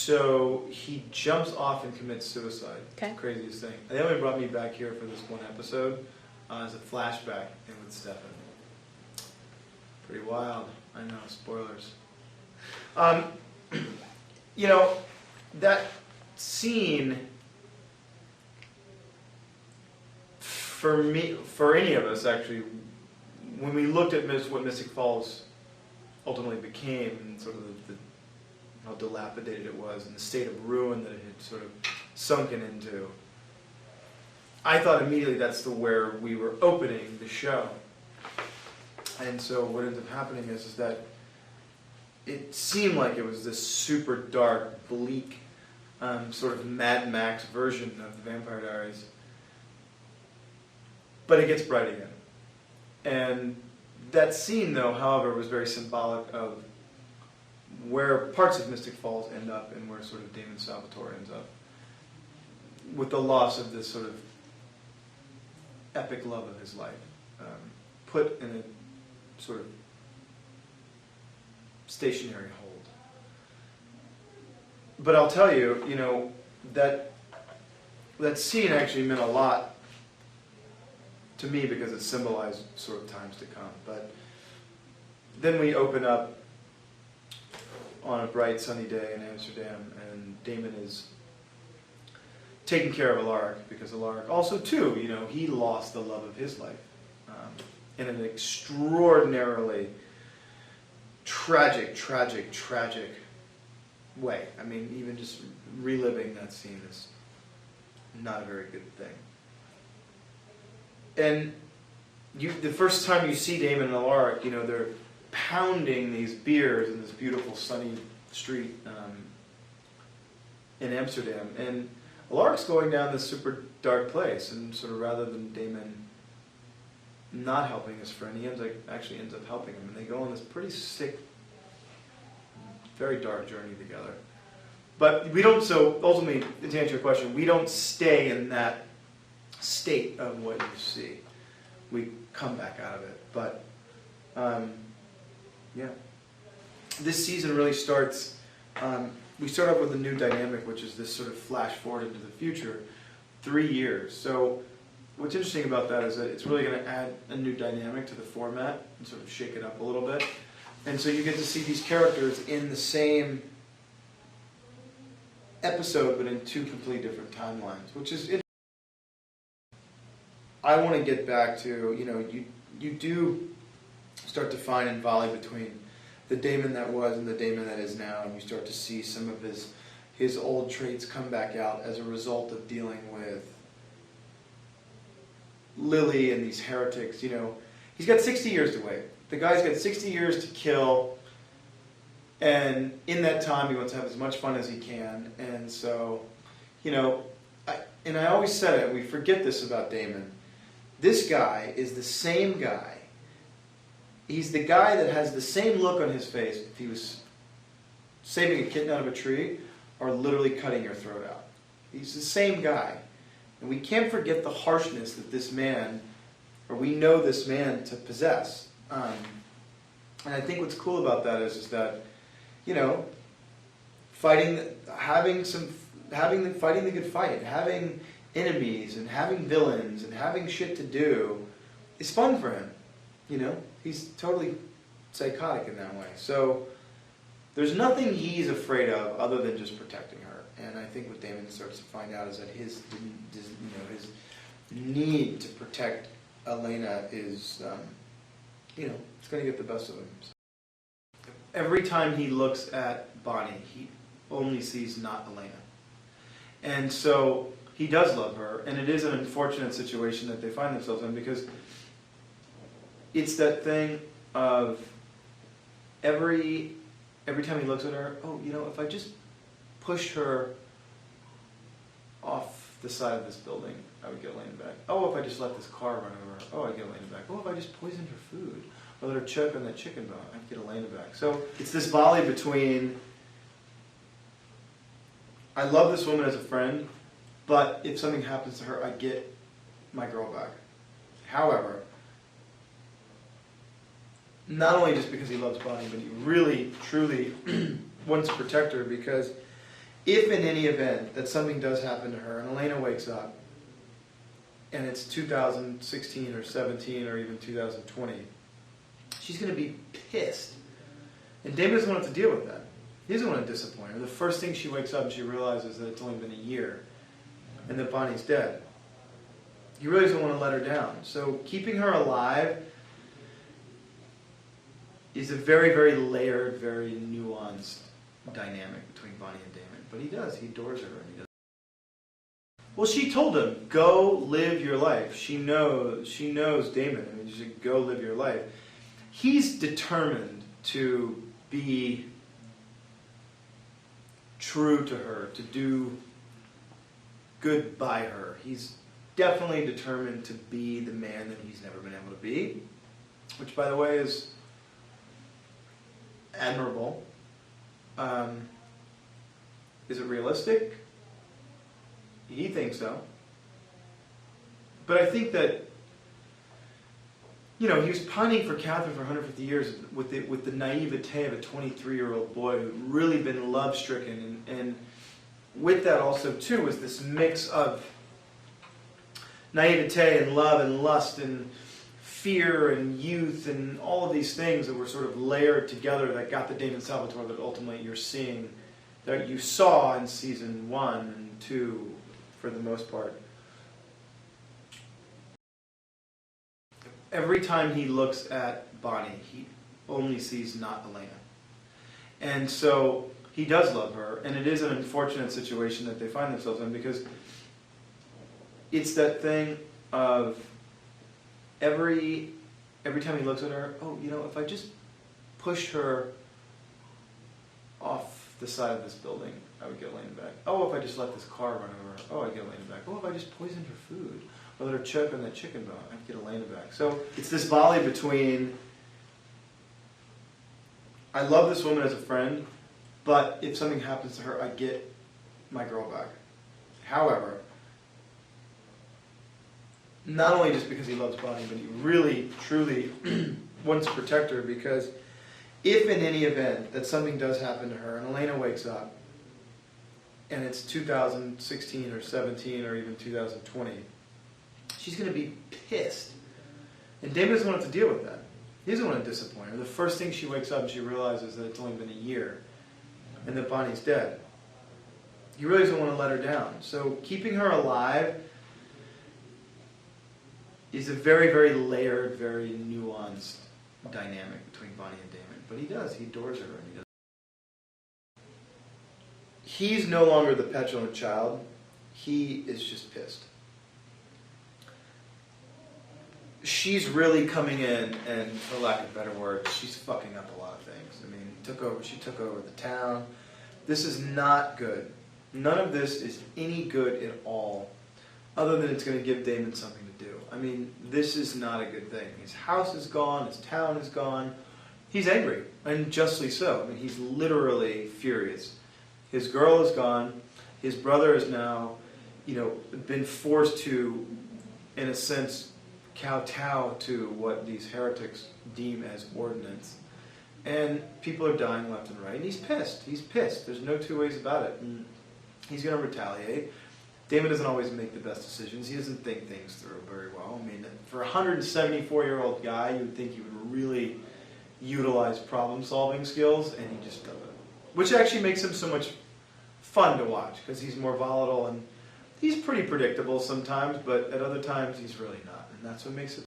so he jumps off and commits suicide. Okay. It's the craziest thing. They only brought me back here for this one episode as a flashback in with Stefan. Pretty wild. I know, spoilers. You know, that scene, for me, for any of us actually, when we looked at what Mystic Falls ultimately became, and sort of how dilapidated it was, and the state of ruin that it had sort of sunken into, I thought immediately that's where we were opening the show. And so what ended up happening is that it seemed like it was this super dark, bleak, sort of Mad Max version of the Vampire Diaries. But it gets bright again. And that scene, though, however, was very symbolic of where parts of Mystic Falls end up and where sort of Damon Salvatore ends up. With the loss of this sort of epic love of his life. Put in a sort of stationary hold. But I'll tell you, you know, that scene actually meant a lot to me because it symbolized sort of times to come. But then we open up on a bright sunny day in Amsterdam, and Damon is taking care of Alaric, because Alaric also too, you know, he lost the love of his life in an extraordinarily tragic way. I mean, even just reliving that scene is not a very good thing. And the first time you see Damon and Alaric, you know, they're pounding these beers in this beautiful sunny street in Amsterdam, and Alaric's going down this super dark place, and sort of rather than Damon not helping his friend, he actually ends up helping him, and they go on this pretty sick, very dark journey together. But we don't, so ultimately, to answer your question, we don't stay in that state of what you see. We come back out of it. But, yeah. This season really starts, we start off with a new dynamic, which is this sort of flash forward into the future, 3 years. So what's interesting about that is that it's really going to add a new dynamic to the format and sort of shake it up a little bit. And so you get to see these characters in the same episode, but in 2 completely different timelines, which is interesting. I want to get back to, you know, you do start to find and volley between the Damon that was and the Damon that is now, and you start to see some of his old traits come back out as a result of dealing with Lily and these heretics. You know, he's got 60 years to wait. The guy's got 60 years to kill, and in that time he wants to have as much fun as he can. And so, you know, I always said it, we forget this about Damon. This guy is the same guy. He's the guy that has the same look on his face if he was saving a kitten out of a tree or literally cutting your throat out. He's the same guy. And we can't forget the harshness that this man, or we know this man to possess. And I think what's cool about that is that, you know, fighting the good fight, having enemies and having villains and having shit to do is fun for him. You know, he's totally psychotic in that way. So there's nothing he's afraid of other than just protecting her. And I think what Damon starts to find out is that his need to protect Elena is, you know, it's going to get the best of him. Every time he looks at Bonnie, he only sees not Elena. And so he does love her, and it is an unfortunate situation that they find themselves in, because it's that thing of every time he looks at her, oh, you know, if I just pushed her off the side of this building, I would get Elena back. Oh, if I just let this car run over her, oh, I'd get Elena back. Oh, if I just poisoned her food, or let her choke on that chicken bone, I'd get Elena back. So it's this volley between, I love this woman as a friend, but if something happens to her, I get my girl back. However, not only just because he loves Bonnie, but he really, truly wants to protect her, because if in any event that something does happen to her and Elena wakes up and it's 2016 or 17 or even 2020, she's going to be pissed. And Damon doesn't want to deal with that. He doesn't want to disappoint her. The first thing she wakes up and she realizes that it's only been a year and that Bonnie's dead. He really doesn't want to let her down. So keeping her alive is a very, very layered, very nuanced dynamic between Bonnie and Damon. But he does. He adores her. And he does. Well, she told him, go live your life. She knows Damon. I mean, she said, go live your life. He's determined to be true to her, to do good by her. He's definitely determined to be the man that he's never been able to be, which, by the way, is admirable. Is it realistic? He thinks so. But I think that, you know, he was pining for Catherine for 150 years with the naivete of a 23-year-old boy who'd really been love-stricken. And with that also, too, was this mix of naivete and love and lust and fear and youth and all of these things that were sort of layered together that got the Damon Salvatore that ultimately you're seeing, that you saw in season 1 and 2 for the most part. Every time he looks at Bonnie, he only sees not Elena. And so he does love her, and it is an unfortunate situation that they find themselves in, because it's that thing of every time he looks at her, oh, you know, if I just push her off the side of this building, I would get Elena back. Oh, if I just let this car run over her, oh, I'd get Elena back. Oh, if I just poisoned her food, or let her choke on that chicken bone, I'd get Elena back. So it's this volley between, I love this woman as a friend, but if something happens to her, I get my girl back. However, not only just because he loves Bonnie, but he really, truly wants to protect her, because if in any event that something does happen to her and Elena wakes up and it's 2016 or 17 or even 2020, she's going to be pissed. And Damon doesn't want to deal with that. He doesn't want to disappoint her. The first thing she wakes up and she realizes that it's only been a year and that Bonnie's dead. He really doesn't want to let her down. So keeping her alive is a very, very layered, very nuanced dynamic between Bonnie and Damon. But he does. He adores her. And he does. He's no longer the petulant child. He is just pissed. She's really coming in, and for lack of better words, she's fucking up a lot of things. I mean, she took over the town. This is not good. None of this is any good at all, other than it's going to give Damon something to do. I mean, this is not a good thing. His house is gone. His town is gone. He's angry, and justly so. I mean, he's literally furious. His girl is gone. His brother is now, you know, been forced to, in a sense, kowtow to what these heretics deem as ordinance. And people are dying left and right. And he's pissed. He's pissed. There's no two ways about it. And he's going to retaliate. Damon doesn't always make the best decisions. He doesn't think things through very well. I mean, for a 174-year-old guy, you would think he would really utilize problem-solving skills, and he just doesn't. Which actually makes him so much fun to watch, because he's more volatile, and he's pretty predictable sometimes, but at other times he's really not. And that's what makes it